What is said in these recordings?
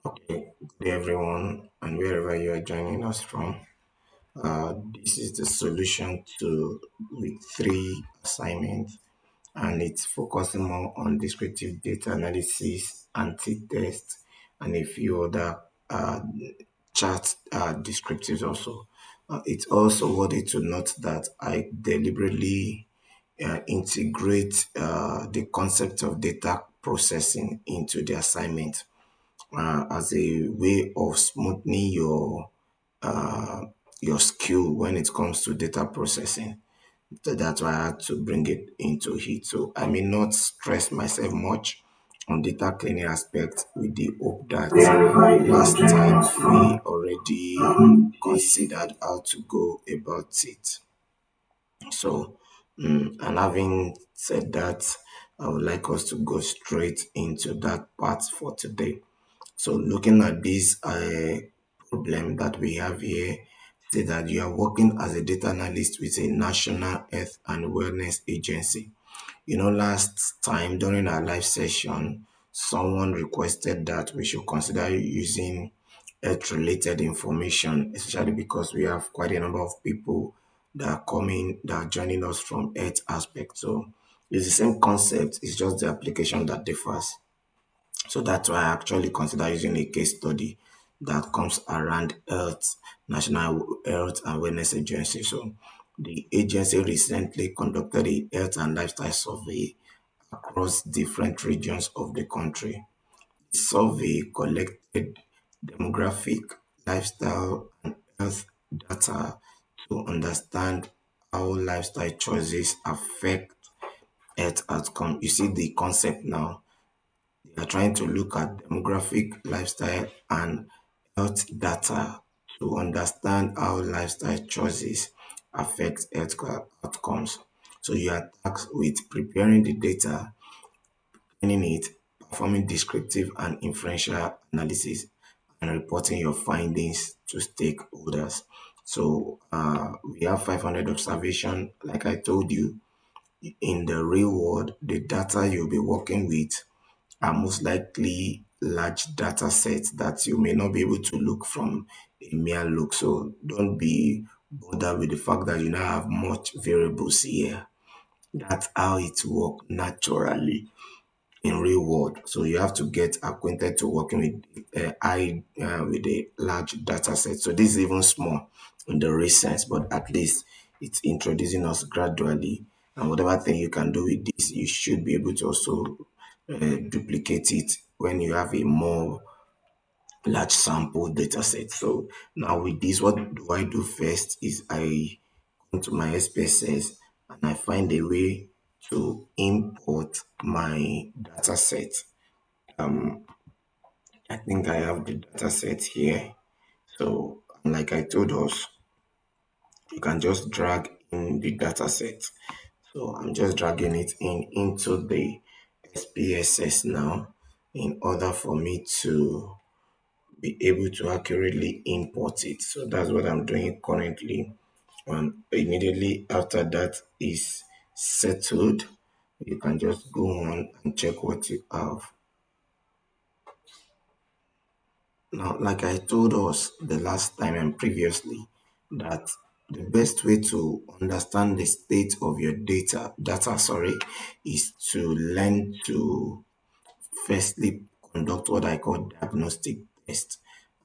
Okay, good day everyone, and wherever you are joining us from. This is the solution to Week 3 assignment, and it's focusing more on descriptive data analysis, anti-test, and a few other uh, chart descriptives also. It's also worthy to note that I deliberately integrate the concept of data processing into the assignment as a way of smoothing uh, your skill when it comes to data processing. So that's why I had to bring it into it. So I may not stress myself much on data cleaning aspect with the hope that last time we already considered how to go about it. So, and having said that, I would like us to go straight into that part for today. So looking at this problem that we have here, say that you are working as a data analyst with a national health and wellness agency. Last time during our live session, someone requested that we should consider using health-related information, especially because we have quite a number of people that are joining us from health aspect. So it's the same concept, it's just the application that differs. So that's why I actually consider using a case study that comes around health, National Health and Wellness Agency. So the agency recently conducted a health and lifestyle survey across different regions of the country. The survey collected demographic, lifestyle, and health data to understand how lifestyle choices affect health outcome. You see the concept now. They are trying to look at demographic, lifestyle, and health data to understand how lifestyle choices affect health outcomes. So you are tasked with preparing the data, cleaning it, performing descriptive and inferential analysis, and reporting your findings to stakeholders. So we have 500 observation. Like I told you, in the real world, the data you'll be working with are most likely large data sets that you may not be able to look from a mere look. So don't be bothered with the fact that you now have much variables here. That's how it works naturally in real world. So you have to get acquainted to working with with a large data set. So this is even small in the real sense, but at least it's introducing us gradually. And whatever thing you can do with this, you should be able to also duplicate it when you have a more large sample data set. So now with this, what do I do first is I go to my SPSS and I find a way to import my data set. I think I have the data set here. So like I told us, you can just drag in the data set. So I'm just dragging it in into the SPSS now in order for me to be able to accurately import it. So that's what I'm doing currently. Immediately after that is settled, you can just go on and check what you have. Now, like I told us the last time and previously, that the best way to understand the state of your data, is to learn to firstly conduct what I call diagnostic test.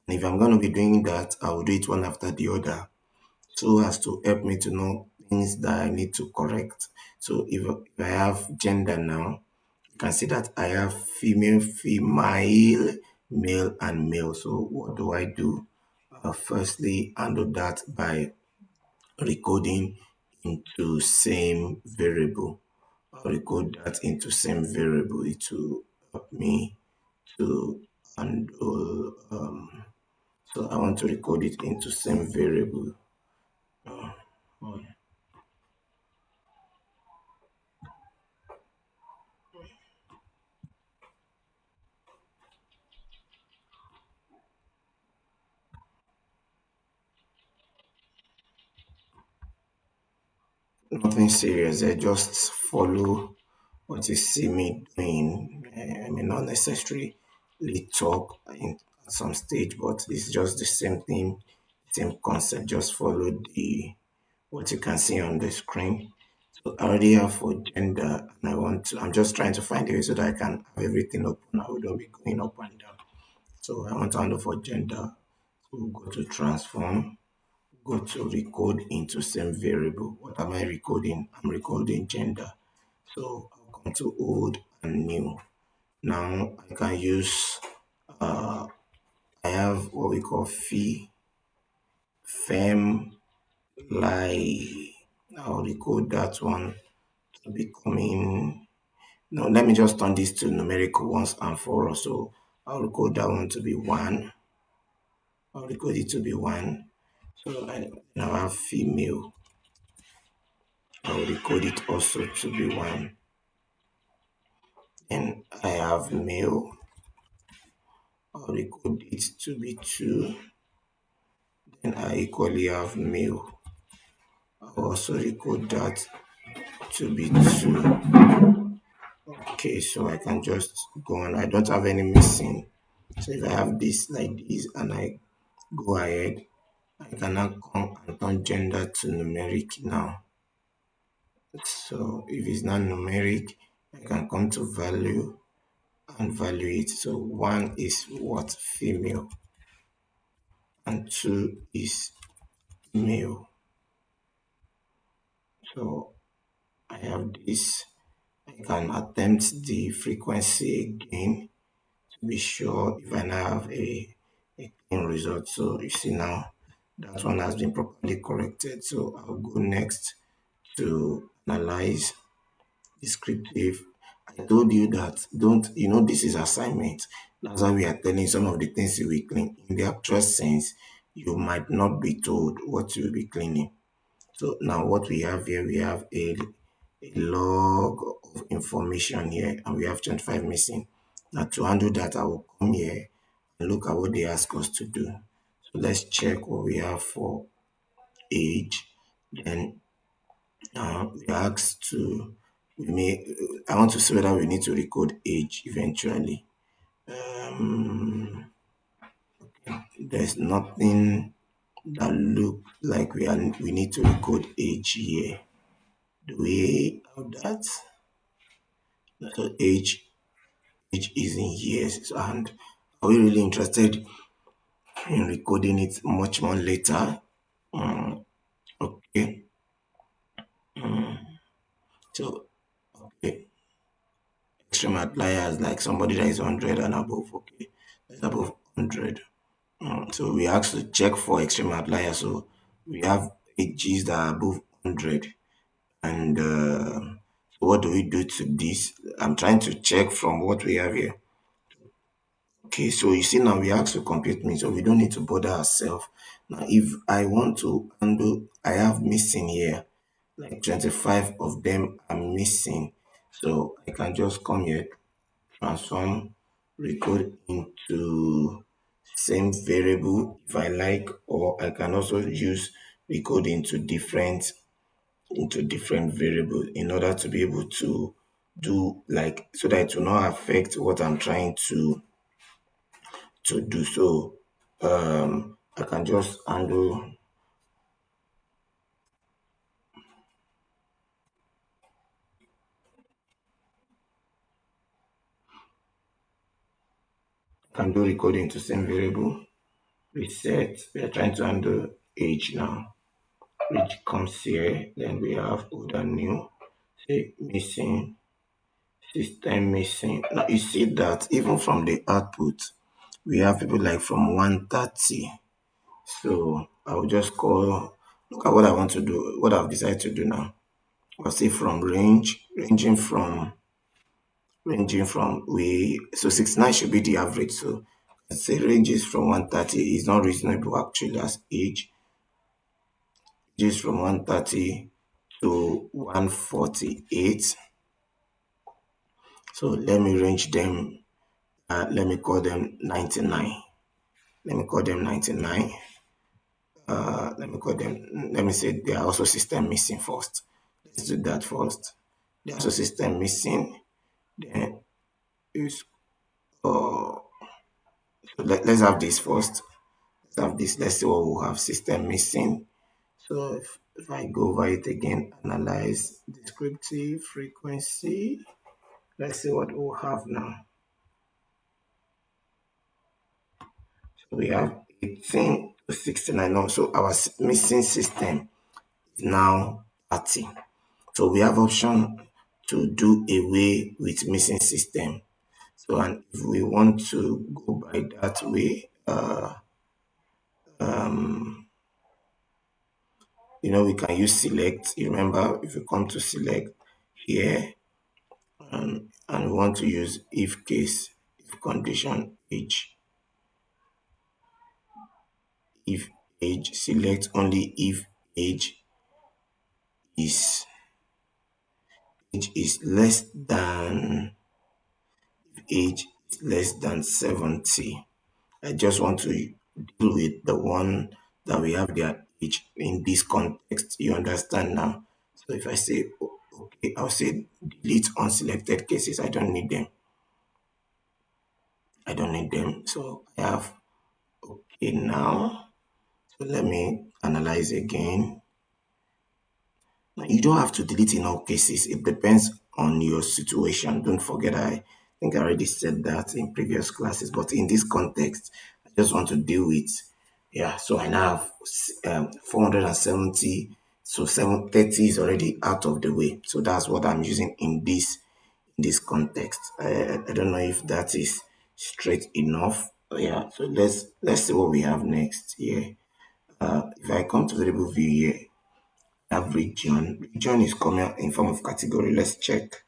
And if I'm going to be doing that, I will do it one after the other so as to help me to know things that I need to correct. So if I have gender now, you can see that I have female, male, and male. So what do I do? Firstly, handle that by recoding into same variable. I'll recode that into same variable. It will help me to handle. So I want to record it into same variable. Nothing serious. I just follow what you see me doing. I may not necessarily talk some stage, but it's just the same thing, same concept. Just follow the what you can see on the screen. So I already have for gender, and I'm just trying to find a way so that I can have everything open. I wouldn't be going up and down. So I want to handle for gender. So we'll go to transform, go to recode into same variable. What am I recoding? I'm recoding gender. So I'll come to old and new. Now I can use, I have what we call fem, lie. I'll recode that one to becoming, no, let me just turn this to numerical once and for all. So I'll recode that one to be one. I'll recode it to be one. So I now have female. I'll recode it also to be one. And I have male. I'll recode it to be two. Then I equally have male. I'll also recode that to be two. Okay, so I can just go on. I don't have any missing. So if I have this like this and I go ahead, I can now come and turn gender to numeric now. So if it's not numeric, I can come to value and value it. So one is what? Female, and two is male. So I have this. I can attempt the frequency again to be sure if I now have a clean result. So you see now that one has been properly corrected. So I'll go next to analyze descriptive. I told you that don't, this is assignment. That's why we are telling some of the things you will clean. In the actual sense, you might not be told what you will be cleaning. So now what we have here, we have a log of information here, and we have 25 missing. Now to handle that, I will come here and look at what they ask us to do. So let's check what we have for age. Then we are asked to, we may, I want to see whether we need to record age eventually. There's nothing that look like we need to record age here. Do we have that? So age is in years, and are we really interested in recording it much more later? Okay, so okay, extreme outliers like somebody that is 100 and above. Okay, that's above 100. So we asked to check for extreme outliers. So we have ages that are above 100. And so what do we do to this? I'm trying to check from what we have here. Okay, so you see now we ask to compute me, so we don't need to bother ourselves. Now, if I want to handle, I have missing here, like 25 of them are missing. So I can just come here, transform, recode into same variable if I like, or I can also use recode into different variables in order to be able to do like so that it will not affect what I'm trying to do. So I can just do recording to same variable, reset. We are trying to handle age now, which comes here. Then we have old and new. Say missing, system missing. Now you see that even from the output, we have people like from 130. So I will just call, look at what I want to do, what I've decided to do now. I'll say from ranging from we, so 69 should be the average. So I say ranges from 130 is not reasonable actually as age. Ranges from 130 to 148. So let me range them, let me call them 99. Let me call them 99. Let me say they are also system missing first. Let's do that first. They are also system missing. Then use, so Let's have this first. Let's have this. Let's see what we'll have. System missing. So if I go over it again, analyze descriptive frequency. Let's see what we'll have now. So we have 18 to 69 now. So our missing system is now 30. So we have option to do away with missing system. So and if we want to go by that way, we can use select. You remember if you come to select here and we want to use if case, if condition if age, select only if age is age is less than age is less than 70. I just want to deal with the one that we have their age in this context. You understand now? So if I say okay, I'll say delete unselected cases. I don't need them. I don't need them. So I have okay now. So let me analyze again. Now, you don't have to delete in all cases. It depends on your situation. Don't forget, I think I already said that in previous classes, but in this context, I just want to deal with, yeah, so I now have 470. So 730 is already out of the way. So that's what I'm using in this context. I don't know if that is straight enough. Yeah, so let's see what we have next here. If I come to variable view here, have region. Region is coming in form of category. Let's check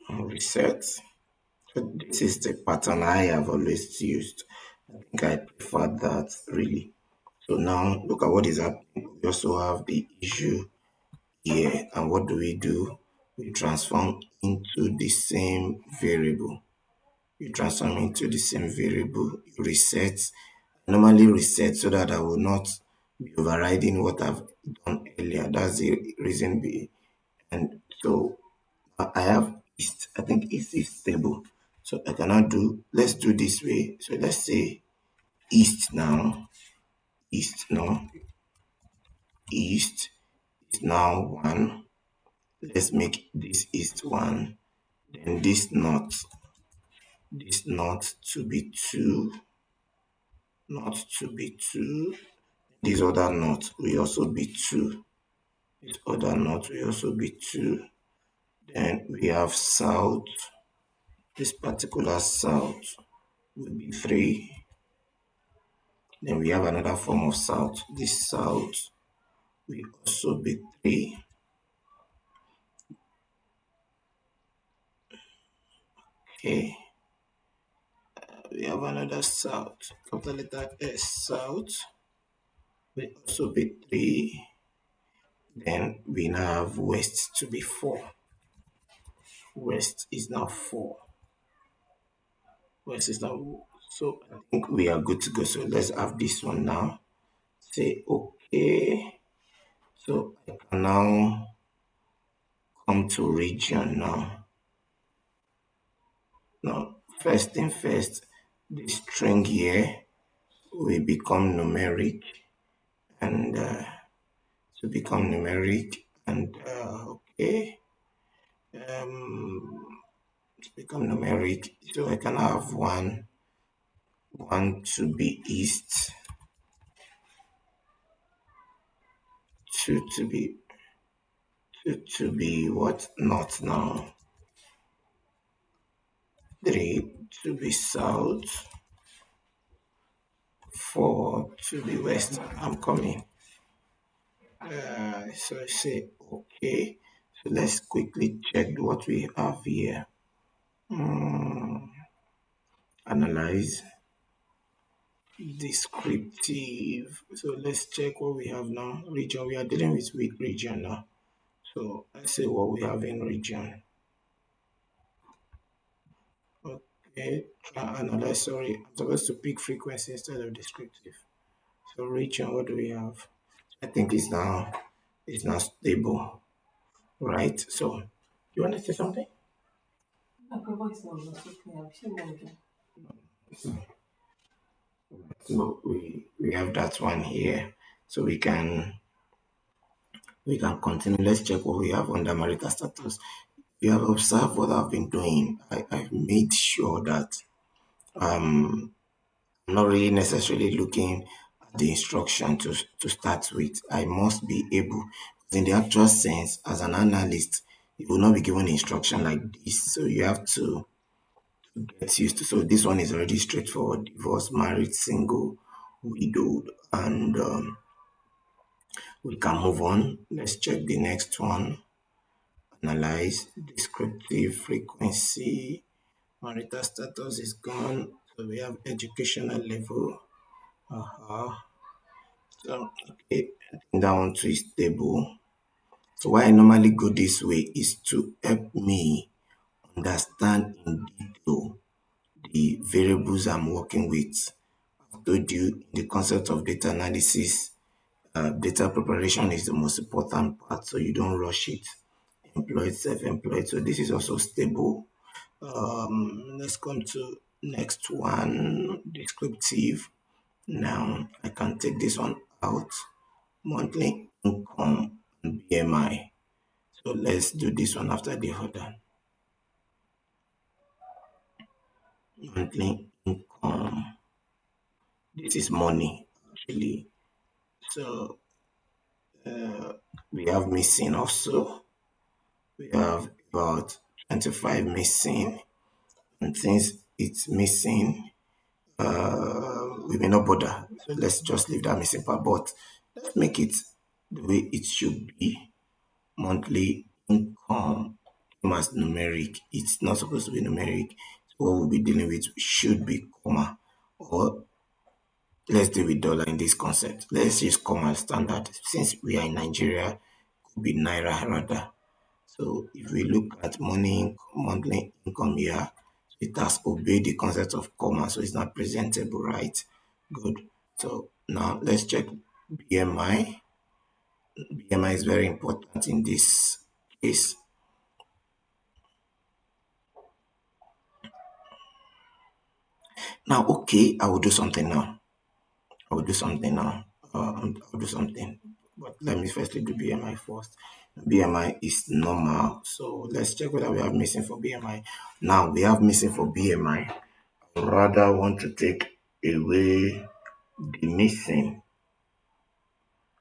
and reset. So this is the pattern I have always used. I think I prefer that really. So now look at what is happening. We also have the issue here. And what do? We transform into the same variable. You transform into the same variable. You reset. Normally reset so that I will not be overriding what I've done earlier. That's the reason and so I have east. I think east is stable. So I cannot do, let's do this way. So let's say east now. East now. East is now 1. Let's make this east 1. Then this north to be 2. North to be 2. This other north will also be 2. This other north will also be 2. Then we have south. This particular south will be 3. Then we have another form of south. This south will also be 3. Okay. We have another south. Capital letter S, south will also be 3. Then we now have west to be 4. West is now 4. West is now. So I think we are good to go. So let's have this one now. Say okay. So I can now come to region now. Now, first thing first, the string here will become numeric and to become numeric and okay, to become numeric. So I can have one to be east, two to be what north now, three to be south, four to be west. I'm coming. So I say okay. So let's quickly check what we have here. Analyze descriptive. So let's check what we have now. Region. We are dealing with weak region now. So let's say what we have in region. Okay. Try analyze. Sorry, I'm supposed to pick frequency instead of descriptive. So region. What do we have? I think it's now stable, right? So you want to say something? So we have that one here. So we can continue. Let's check what we have under marital status. You have observed what I've been doing. I've made sure that I'm not really necessarily looking at the instruction to start with. I must be able, in the actual sense, as an analyst, you will not be given instruction like this. So you have to get used to. So this one is already straightforward: divorced, married, single, widowed, and we can move on. Let's check the next one. Analyze descriptive frequency. Marital status is gone. So we have educational level. Uh-huh. So okay, I think that one too is stable. So why I normally go this way is to help me understand in detail the variables I'm working with. I told you the concept of data analysis, data preparation is the most important part, so you don't rush it. Employed, self-employed. So this is also stable. Let's come to next one, descriptive. Now I can take this one out. Monthly income and BMI. So let's do this one after the other. Monthly income. This is money actually. So we have missing also. We have about 25 missing. And since it's missing, we may not bother. So let's just leave that missing part. But let's make it the way it should be. Monthly income came as numeric. It's not supposed to be numeric. So what we'll be dealing with should be comma. Or let's deal with dollar in this concept. Let's use comma standard. Since we are in Nigeria, could be naira rather. So if we look at monthly income here, it has obeyed the concept of comma, so it's not presentable, right? Good. So now let's check BMI. BMI is very important in this case. Now, okay, I will do something now. I will do something now. I'll do something. But let me firstly do BMI first. BMI is normal. So let's check whether we have missing for BMI. Now we have missing for BMI. I rather want to take away the missing.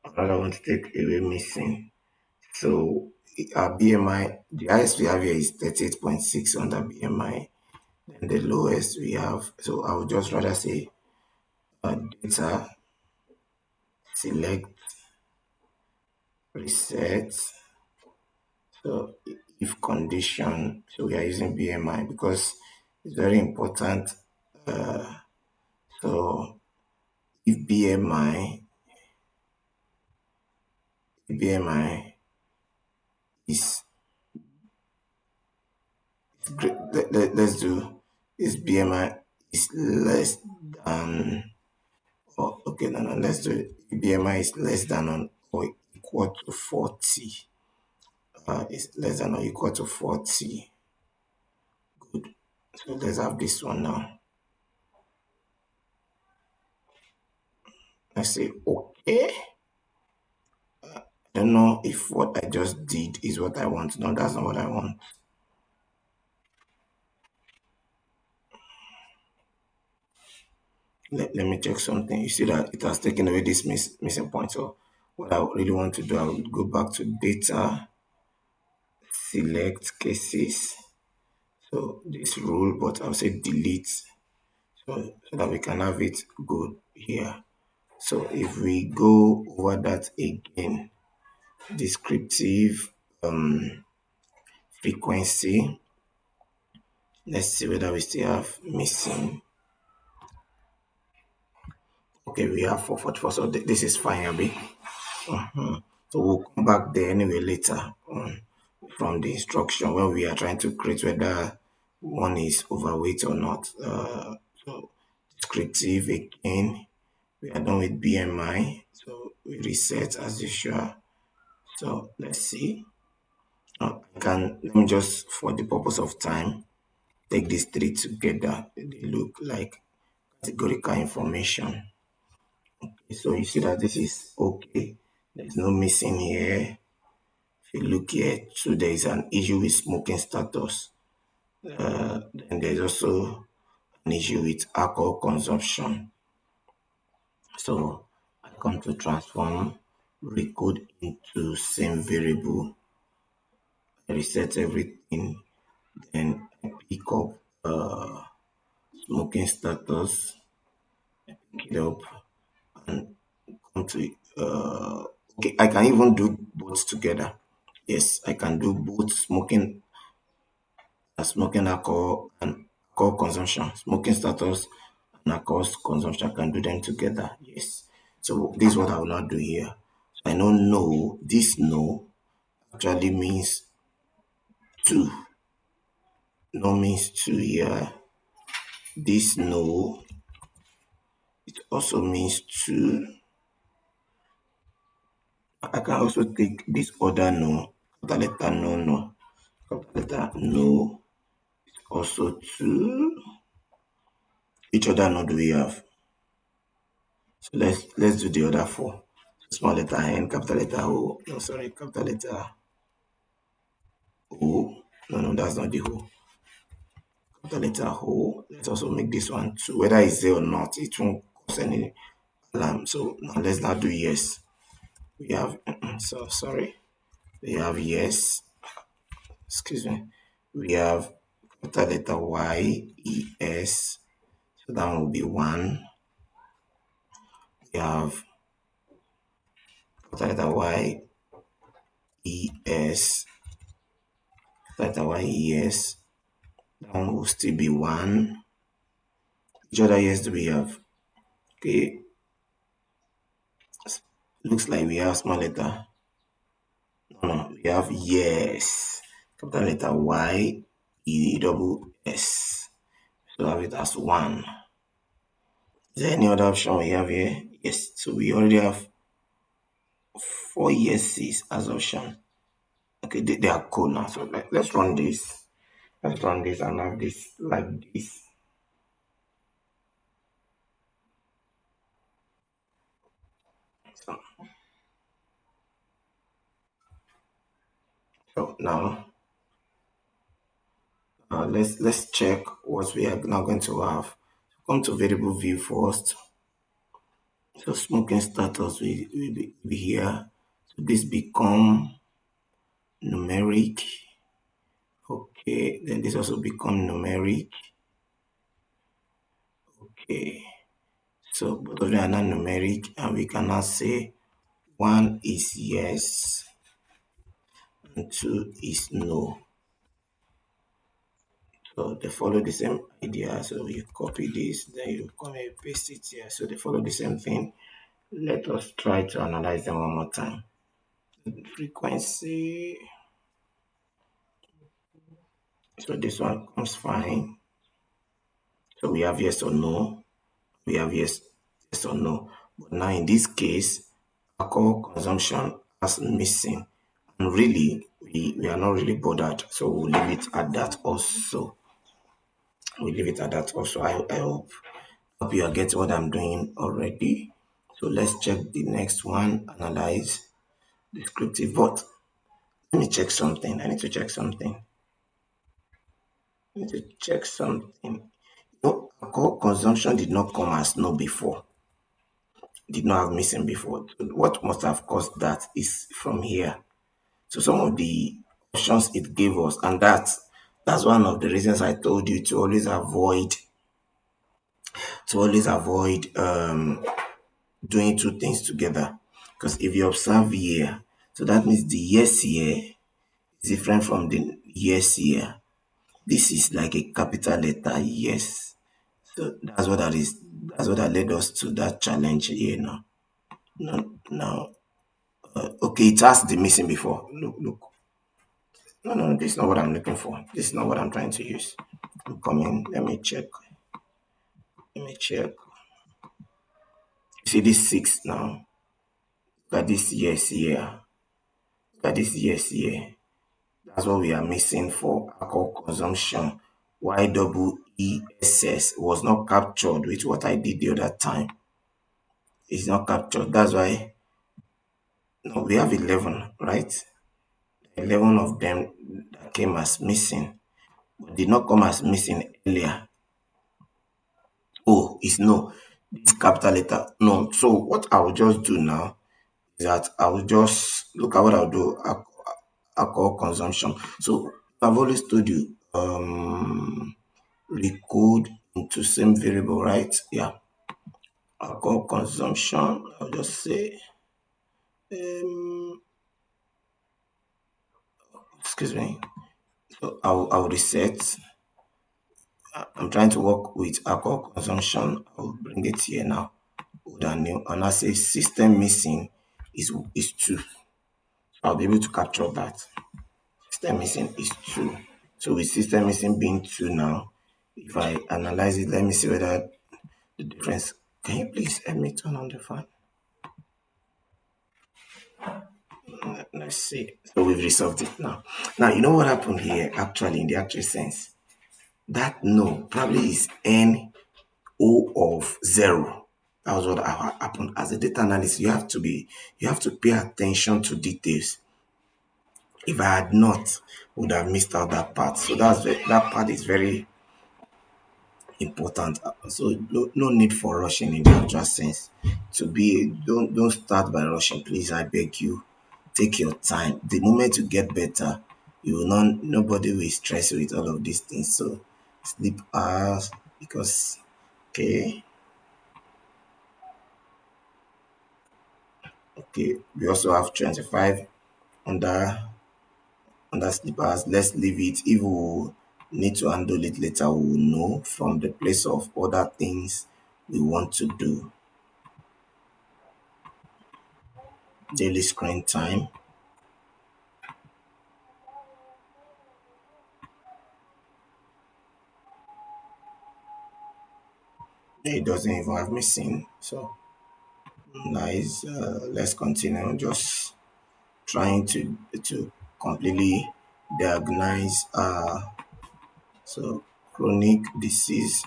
I rather want to take away missing. So our BMI, the highest we have here is 38.6 under BMI. And the lowest we have, so I would just rather say data, select, reset. So if condition, so we are using BMI because it's very important. So if BMI is great, let's do is BMI is less than, oh, okay, no, let's do it. BMI is less than or equal to 40. Is less than or equal to 40. Good. So let's have this one now. I say okay. I don't know if what I just did is what I want. No, that's not what I want. Let me check something. You see that it has taken away this missing point. So what I really want to do, I will go back to data, select cases. So this rule, but I'll say delete so that we can have it good here. So if we go over that again, descriptive frequency, let's see whether we still have missing. Okay, we have 444. So this is fine, Abby. So we'll come back there anyway later from the instruction when we are trying to create whether one is overweight or not. So descriptive again. We are done with BMI. So we reset as usual. So let's see. Let me just, for the purpose of time, take these three together. They look like categorical information. So you see that this is okay. There's no missing here. If you look here, so there is an issue with smoking status. Then there's also an issue with alcohol consumption. So I come to transform recode into same variable. I reset everything, then I pick up smoking status, pick it up, and come to okay. I can even do both together. Yes, I can do both smoking alcohol and alcohol consumption, smoking status and alcohol consumption. I can do them together. Yes. So this is what I will not do here. I know no. This no actually means two. No means two here. This no, it also means two. I can also take this other no, capital letter no, no, capital letter no, also two. Which other no do we have? So let's do the other four. Small letter N, capital letter O. No, sorry, capital letter O. No, no, that's not the O. Capital letter O. Let's also make this one two. Whether it's there or not, it won't cause any alarm. So now let's now do yes. We have so sorry. We have yes. Excuse me. We have capital letter Y E S. So that one will be one. We have capital letter Y E S. Capital letter Y E S. That one will still be one. Which other yes do we have? Okay. Looks like we have small letter. No, we have yes. Capital letter Y E double S. So have it as one. Is there any other option we have here? Yes. So we already have four yeses as option. Okay, they are cool now. So let's run this. Let's run this and have this like this. So now let's check what we are now going to have. Come to variable view first. So smoking status will be here. So this become numeric. Okay, then this also become numeric. Okay, so both of them are now numeric, and we can now say one is yes and two is no. So they follow the same idea. So you copy this, then you come and paste it here. So they follow the same thing. Let us try to analyze them one more time. Frequency. So this one comes fine. So we have yes or no. We have yes or no. But now in this case, alcohol consumption is missing. And really, we are not really bothered. So we'll leave it at that also. We'll leave it at that also. I hope you are getting what I'm doing already. So let's check the next one. Analyze descriptive. But let me check something. I need to check something. I need to check something. Alcohol consumption did not come as no before. Did not have missing before. What must have caused that is from here. So some of the options it gave us, and that's one of the reasons I told you to always avoid doing two things together. Because if you observe here, so that means the yes here is different from the yes here. This is like a capital letter yes. So that's what that is. That's what that led us to that challenge here now. Now, okay, it has the missing before. Look. No, this is not what I'm looking for. This is not what I'm trying to use. I'm coming. Let me check. Let me check. See this six now. Look at this yes here. Look at this yes here. That's what we are missing for alcohol consumption. Y double SPSS was not captured with what I did the other time. It's not captured. That's why no, we have 11, right? 11 of them that came as missing, but did not come as missing earlier. Oh, it's no. It's capital letter. No. So what I will just do now is that I will just look at what I'll do. Alcohol consumption. So I've always told you, recode into same variable, right? Yeah. Alcohol consumption. I'll just say, um, excuse me. So I'll reset. I'm trying to work with alcohol consumption. I'll bring it here now. Old and new. And I say system missing is 2. I'll be able to capture that. System missing is 2. So with system missing being 2 now, if I analyze it, let me see whether the difference. Can you please help me turn on the fan? Let's see. So we've resolved it now. Now you know what happened here actually in the actual sense. That no probably is n o of 0. That was what happened. As a data analyst, you have to pay attention to details. If I had not, would have missed out that part. So that part is very important. So no need for rushing in the actual sense. To be don't start by rushing, please. I beg you, take your time. The moment you get better, you will not. Nobody will stress you with all of these things. So sleep hours because okay, okay. We also have 25 under sleep hours. Let's leave it. If we need to handle it later, we will know from the place of other things we want to do. Daily screen time. It doesn't even have missing. So nice. Let's continue. Just trying to completely diagnose. So chronic disease.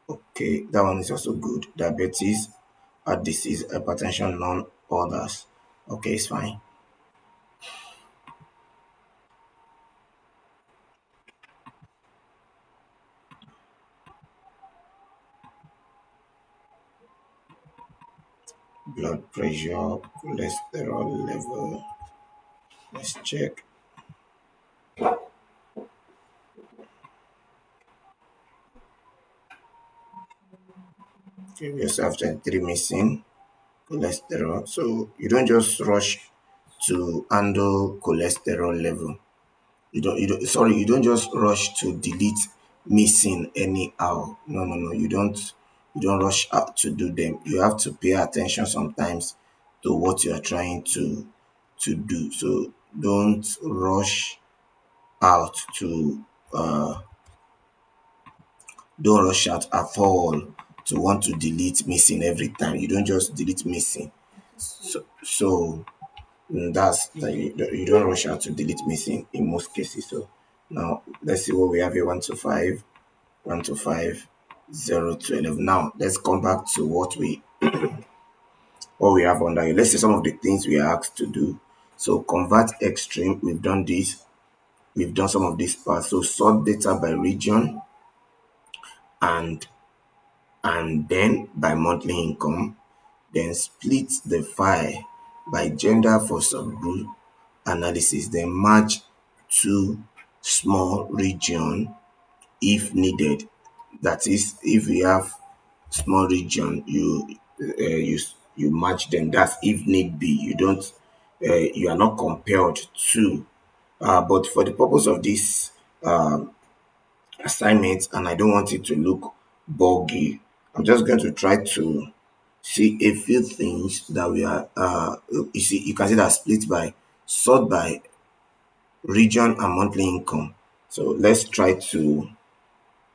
Okay, that one is also good. Diabetes, heart disease, hypertension, none others. Okay, it's fine. Blood pressure, cholesterol level. Let's check. Okay, we also have 23 missing cholesterol. So you don't just rush to handle cholesterol level. You don't just rush to delete missing anyhow. No. You don't rush out to do them. You have to pay attention sometimes to what you are trying to do. So don't rush out to don't rush out at all to want to delete missing every time. You don't just delete missing. So that's that you don't rush out to delete missing in most cases. So now let's see what we have here 1 to 5, 0 to 11. Now let's come back to what we have under here. Let's see some of the things we are asked to do. So convert extreme, we've done this. We've done some of this part. So sort data by region and then by monthly income. Then split the file by gender for subgroup analysis. Then match two small region if needed. That is, if we have small region, you match them. That's if need be. You don't. You are not compelled to. But for the purpose of this assignment, and I don't want it to look buggy, I'm just going to try to see a few things that we are. You see, you can see that split by sort by region and monthly income. So let's try to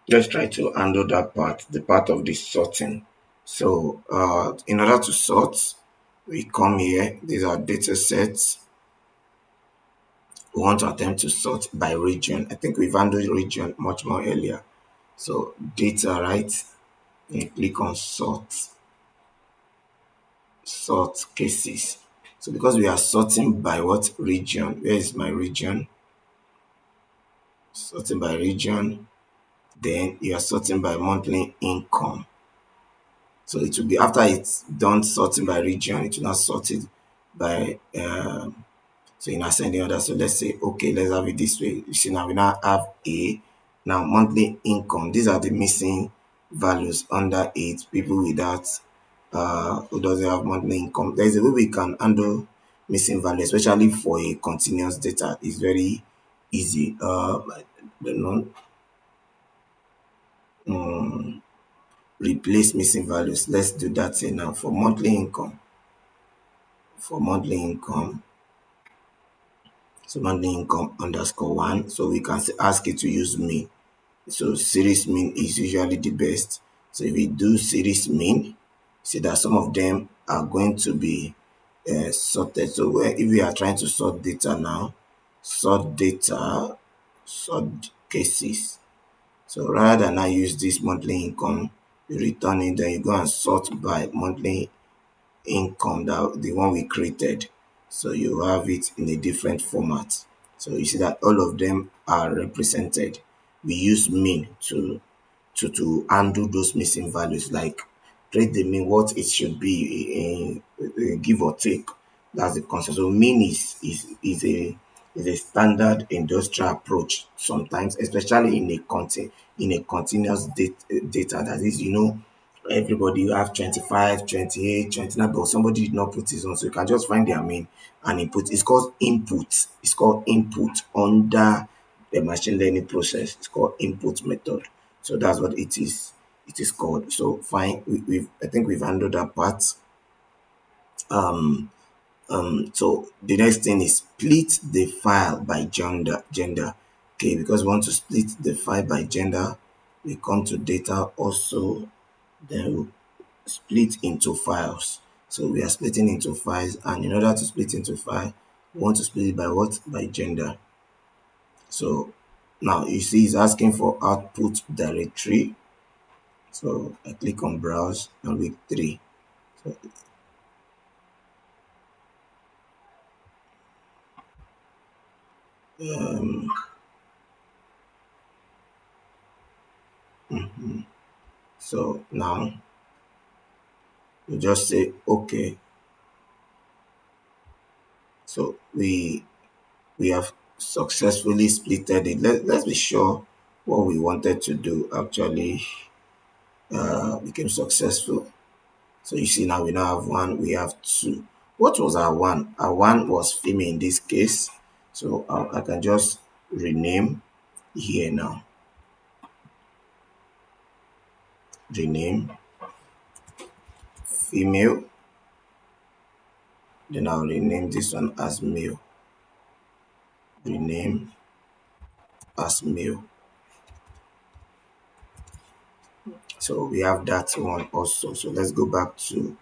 handle that part, the part of the sorting. So in order to sort, we come here. These are data sets. We want to attempt to sort by region. I think we've handled region much more earlier. So data, right? You click on sort cases. So because we are sorting by what region? Where is my region? Sorting by region. Then you are sorting by monthly income. So it will be after it's done sorting by region, it will not sort it by so in ascending order. So let's say okay, let's have it this way. You see now we now have a now monthly income. These are the missing values under it. People without who doesn't have monthly income. There is a way we can handle missing value, especially for a continuous data. It's very easy. I don't know. Replace missing values. Let's do that here now for monthly income. For monthly income, so monthly income underscore one. So we can ask it to use mean. So series mean is usually the best. So if we do series mean, see that some of them are going to be sorted. So if we are trying to sort data now, sort data, sort cases. So rather than I use this monthly income, you return it, then you go and sort by monthly income, that the one we created. So you have it in a different format. So you see that all of them are represented. We use mean to undo those missing values, like create the mean what it should be in give or take. That's the concept. So mean is a standard industrial approach sometimes, especially in a continuous data. That is, everybody you have 25, 28, 29, but somebody did not put his own. So you can just find their mean and input. It's called input. It's called input under the machine learning process. It's called input method. So that's what it is. It is called. So fine. I think we've handled that part. So the next thing is split the file by gender. Okay, because we want to split the file by gender, we come to data also, then we split into files. So we are splitting into files, and in order to split into file, we want to split it by what? By gender. So now you see it's asking for output directory. So I click on browse on week 3. So now we just say okay. So we have successfully splitted it. Let's be sure what we wanted to do actually became successful. So you see now we now have one, we have two. What was our one? Our one was female in this case. So I can just rename here now. Rename female. Then I'll rename this one as male. Rename as male. So we have that one also. So let's go back to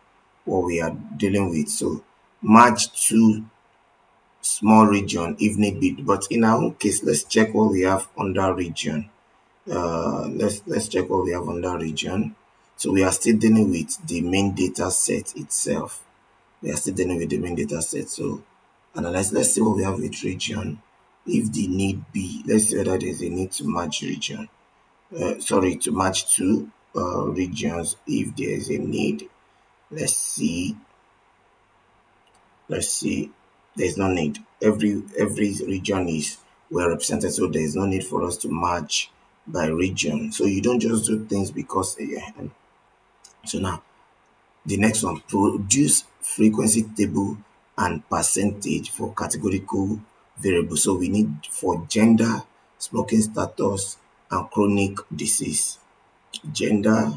what we are dealing with. So match two small region if need be. But in our own case, let's check what we have under region. Let's check what we have under region. So we are still dealing with the main data set itself. We are still dealing with the main data set. So analyze. Let's see what we have with region. If the need be, let's see whether there's a need to match region. To match two regions if there is a need. Let's see. Let's see. There's no need. Every region is well represented, so there is no need for us to match by region. So you don't just do things because. So now the next one, produce frequency table and percentage for categorical variables. So we need for gender, smoking status, and chronic disease. Gender.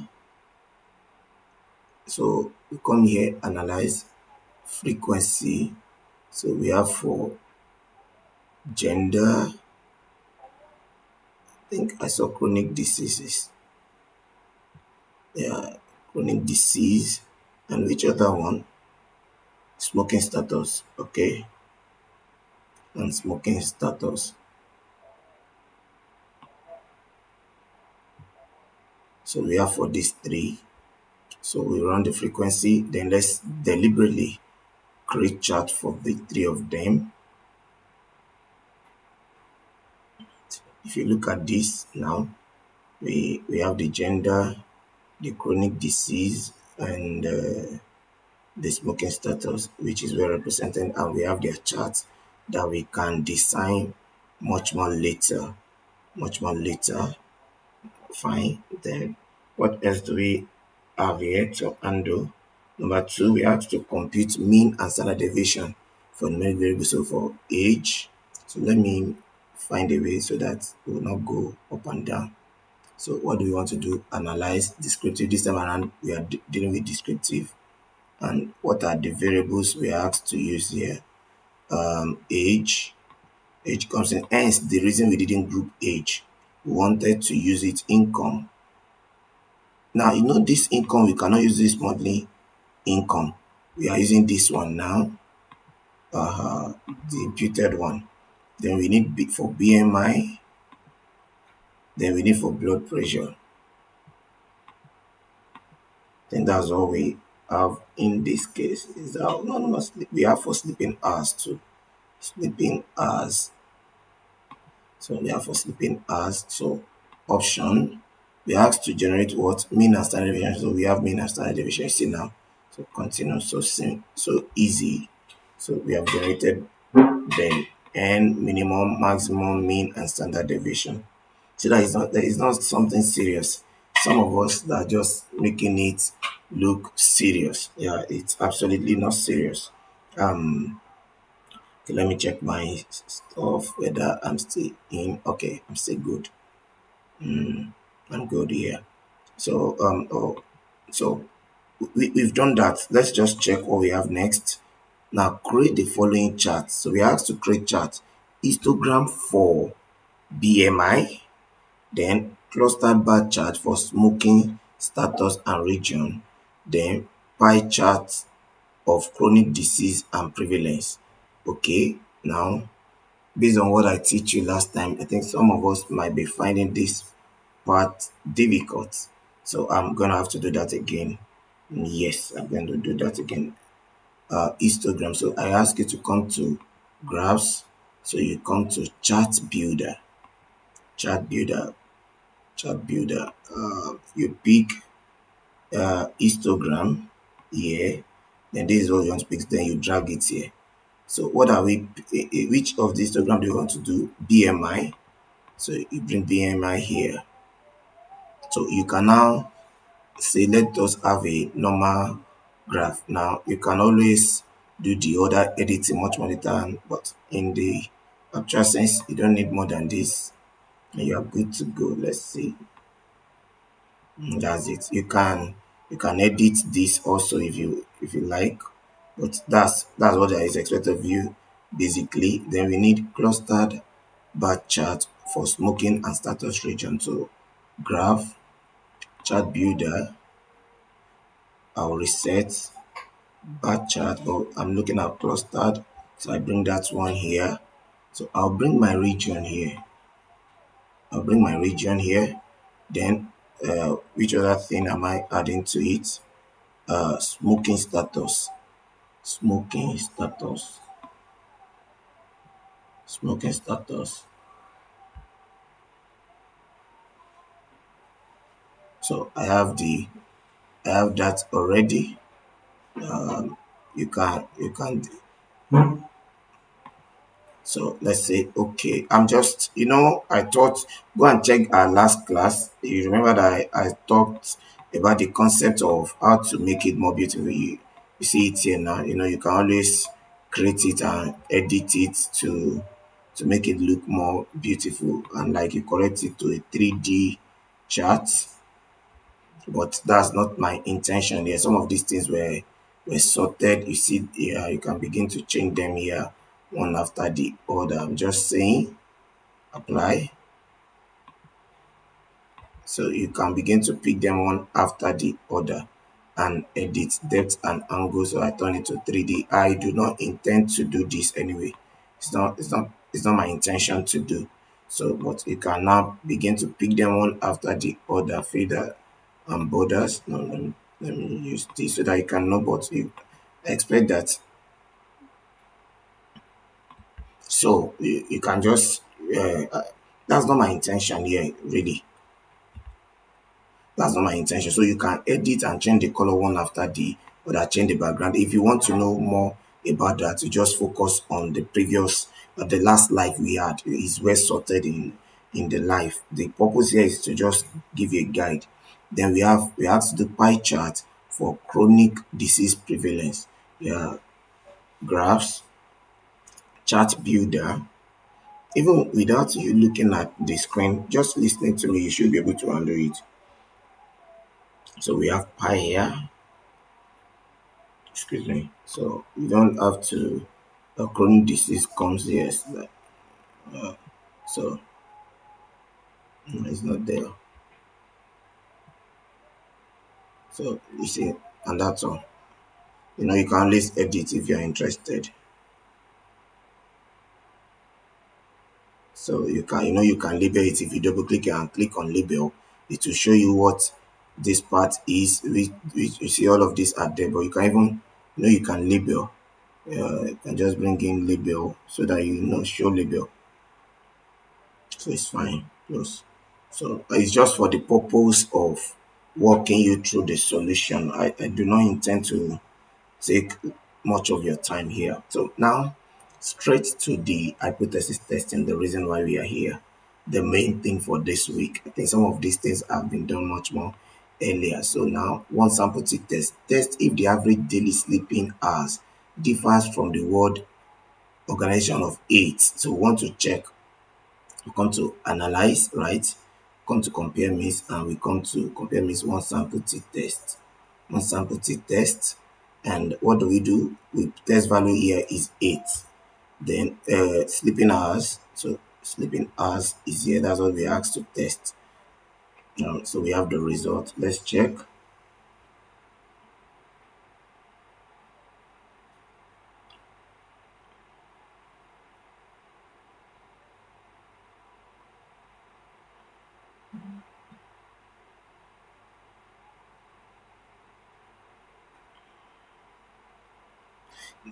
So we come here, analyze frequency. So we have for gender, I think I saw chronic diseases. Yeah, chronic disease. And which other one? Smoking status. Okay. and smoking status. So we have for these three. So we run the frequency, then let's deliberately create chart for the three of them. If you look at this now, we have the gender, the chronic disease, and the smoking status, which is well represented, and we have their charts that we can design much more later. Much more later. Fine. Then what else do we have here to undo? Number two, we have to compute mean and standard deviation for numeric variables. So for age, so let me find a way so that we will not go up and down. So what do we want to do? Analyze descriptive. This time around, we are dealing with descriptive. And what are the variables we are asked to use here? Age. Age comes in. Hence, the reason we didn't group age. We wanted to use it income. Now, you know this income, we cannot use this monthly income. We are using this one now, the imputed one. Then we need for BMI. Then we need for blood pressure. Then that's all we have in this case. Is that no, we have for sleeping hours too. Sleeping hours. So we have for sleeping hours. So option, we asked to generate what? Mean and standard deviation. So we have mean and standard deviation. See now. So continue. So easy. So we have generated then n minimum, maximum, mean, and standard deviation. So that is not something serious. Some of us that are just making it look serious. Yeah, it's absolutely not serious. Okay, let me check my stuff whether I'm still in. Okay, I'm still good. I'm good here. So so we've done that. Let's just check what we have next. Now create the following chart. So we are asked to create chart. Histogram for BMI, then clustered bar chart for smoking status and region, then pie chart of chronic disease and prevalence. Okay, now based on what I teach you last time, I think some of us might be finding this part difficult. So I'm gonna have to do that again. Yes, I'm going to do that again. Histogram. So I ask you to come to graphs. So you come to chart builder, chart builder, chart builder. You pick histogram here. Then this is what you want to pick. Then you drag it here. So what are we? Which of the histogram do you want to do? BMI. So you bring BMI here. So you can now say let us have a normal graph. Now you can always do the other editing much more later, but in the actual sense, you don't need more than this, and you are good to go. Let's see. That's it. You can edit this also if you like, but that's what is expected of you basically. Then we need clustered bar chart for smoking and status region. So graph, chart builder, I'll reset bar chart, but I'm looking at clustered, so I bring that one here. So I'll bring my region here. Then which other thing am I adding to it? Smoking status, smoking status, smoking status. So I have that already. You can So let's say, okay, I'm just, I thought, go and check our last class. You remember that I talked about the concept of how to make it more beautiful. You see it here now, you can always create it and edit it to make it look more beautiful, and like you correct it to a 3D chart. But that's not my intention here. Some of these things were sorted. You see here, you can begin to change them here one after the other. I'm just saying apply. So you can begin to pick them one after the other and edit depth and angle. So I turn it to 3D. I do not intend to do this anyway. It's not my intention to do. So, but you can now begin to pick them one after the other, feeder and borders. No, let me use this so that you can know, but you expect that. So you can just that's not my intention here, really. That's not my intention. So you can edit and change the color one after the other, change the background. If you want to know more about that, you just focus on the previous, the last live we had is well sorted in the live. The purpose here is to just give you a guide. Then we have to do pie chart for chronic disease prevalence. Yeah, graphs, chart builder. Even without you looking at the screen, just listening to me, you should be able to handle it. So we have pie here. Excuse me. So you don't have to. A chronic disease comes here. So no, it's not there. So you see, and that's all. You can always edit if you're interested. So you can label it. If you double click and click on label, it will show you what this part is. Which you see all of these are there, but you can even you can label. You can just bring in label so that show label. So it's fine. Close. So it's just for the purpose of walking you through the solution. I do not intend to take much of your time here. So now, straight to the hypothesis testing, the reason why we are here. The main thing for this week. I think some of these things have been done much more earlier. So now, one sample test. Test if the average daily sleeping hours differs from the word organization of 8. So we want to check. We come to analyze, right? Come to compare means, and we come to compare means one sample t test. One sample t test. And what do? We test value here is 8. Then sleeping hours. So sleeping hours is here. That's what we asked to test. So we have the result. Let's check.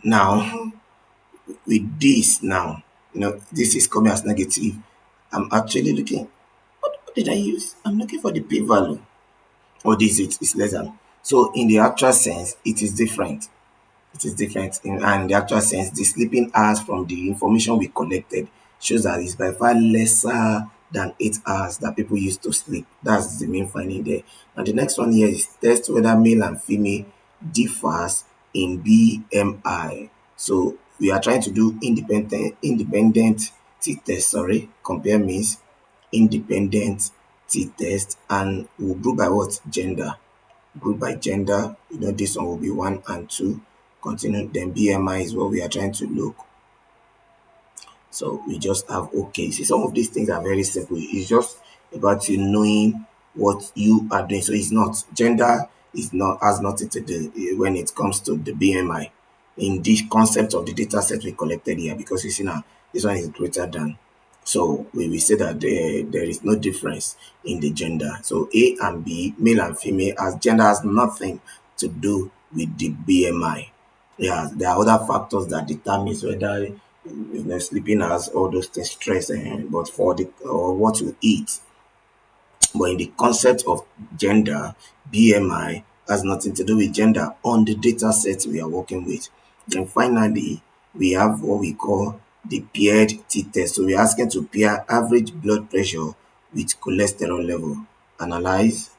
Now, with this now, this is coming as negative. I'm actually looking. What did I use? I'm looking for the p-value. Or this is less than. So in the actual sense, it is different. It is different. In the actual sense, the sleeping hours from the information we collected shows that it's by far lesser than 8 hours that people used to sleep. That's the main finding there. And the next one here is test whether male and female differs in BMI. So we are trying to do independent t-test, compare means independent t-test, and we'll group by what? Gender. Group by gender. This one will be 1 and 2. Continue. Then BMI is what we are trying to look. So we just have okay. See, some of these things are very simple. It's just about you knowing what you are doing. So it's not gender is not has nothing to do when it comes to the BMI in this concept of the data set we collected here, because you see now this one is greater than. So we will say that there is no difference in the gender. So A and B, male and female, as gender has nothing to do with the BMI. Yeah, there are other factors that determines whether sleeping hours, all those things, stress, but for the or what you eat. But in the concept of gender, BMI has nothing to do with gender on the data set we are working with. And finally, we have what we call the paired t-test. So we're asking to pair average blood pressure with cholesterol level. Analyze,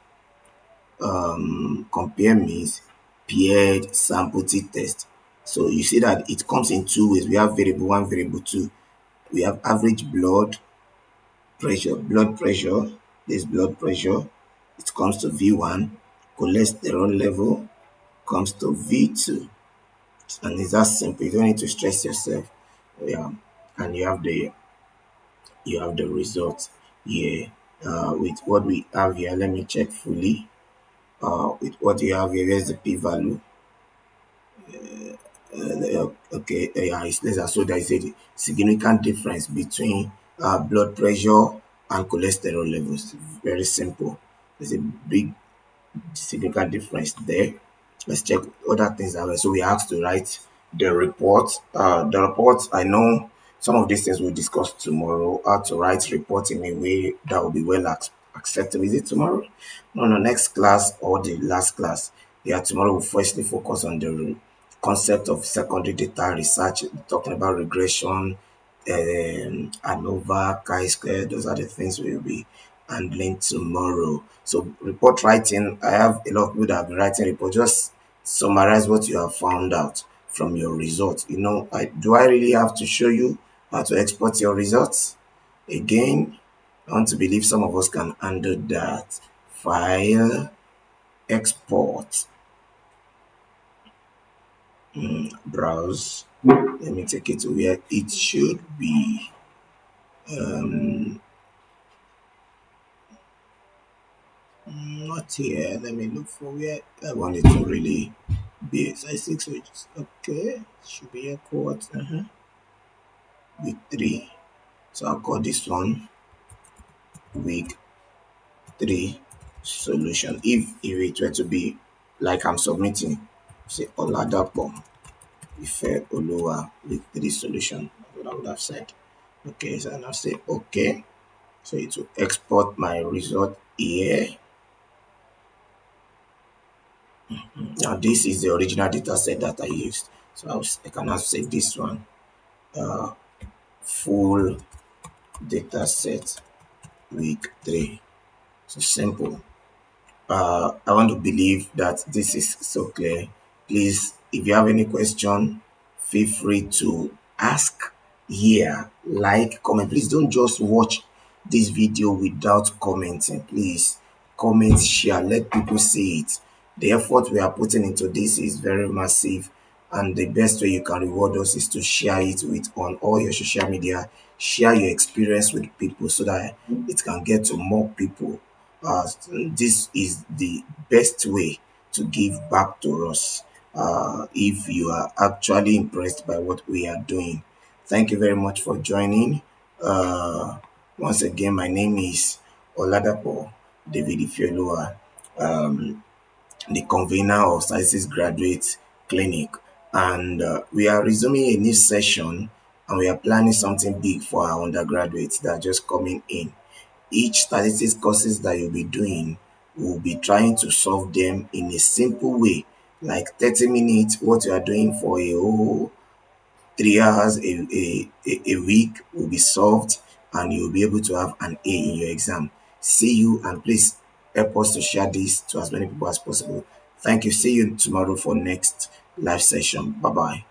compare means paired sample t-test. So you see that it comes in two ways. We have variable 1, variable 2. We have average blood pressure, this blood pressure, it comes to V1, cholesterol level comes to V2. And it's that simple. You don't need to stress yourself. Yeah. And you have the result here. With what we have here, let me check fully. With what you have here, here's the p-value. Okay, yeah, it's lesser. So there is a significant difference between blood pressure and cholesterol levels. Very simple. There's a big significant difference there. Let's check other things that way. So we are asked to write the report. The report, I know some of these things we'll discuss tomorrow. How to write report in a way that will be well acceptable. Is it tomorrow? No, no, next class or the last class. Yeah, tomorrow we'll firstly focus on the concept of secondary data research, talking about regression, ANOVA, chi-square. Those are the things we'll be handling tomorrow. So report writing, I have a lot of people that have been writing report. Just summarize what you have found out from your results. Do I really have to show you how to export your results? Again, I want to believe some of us can handle that. File, export, browse. Let me take it to where it should be. Not here. Let me look for where I want it to really be. Size 6 pages. Okay. Should be a quote. Week 3. So I'll call this one week 3 solution. If it were to be like I'm submitting, say Oladapo Ife Oluwa week 3 solution. That's what I would have said. Okay, so I'll say okay. So it will export my result here. Now this is the original data set that I used. So I can now save this one. Full data set week 3. So simple. I want to believe that this is so clear. Please, if you have any question, feel free to ask here, like, comment. Please don't just watch this video without commenting. Please comment, share, let people see it. The effort we are putting into this is very massive, and the best way you can reward us is to share it with on all your social media. Share your experience with people so that it can get to more people. uh, this is the best way to give back to us if you are actually impressed by what we are doing. Thank you very much for joining. Uh, Once again, my name is Oladapo David Ifeoluwa, the convener of Sciences Graduate Clinic, and we are resuming a new session, and we are planning something big for our undergraduates that are just coming in. Each statistics courses that you'll be doing, will be trying to solve them in a simple way, like 30 minutes. What you are doing for a whole 3 hours a week will be solved, and you'll be able to have an A in your exam. See you, and please help us to share this to as many people as possible. Thank you. See you tomorrow for next live session. Bye bye.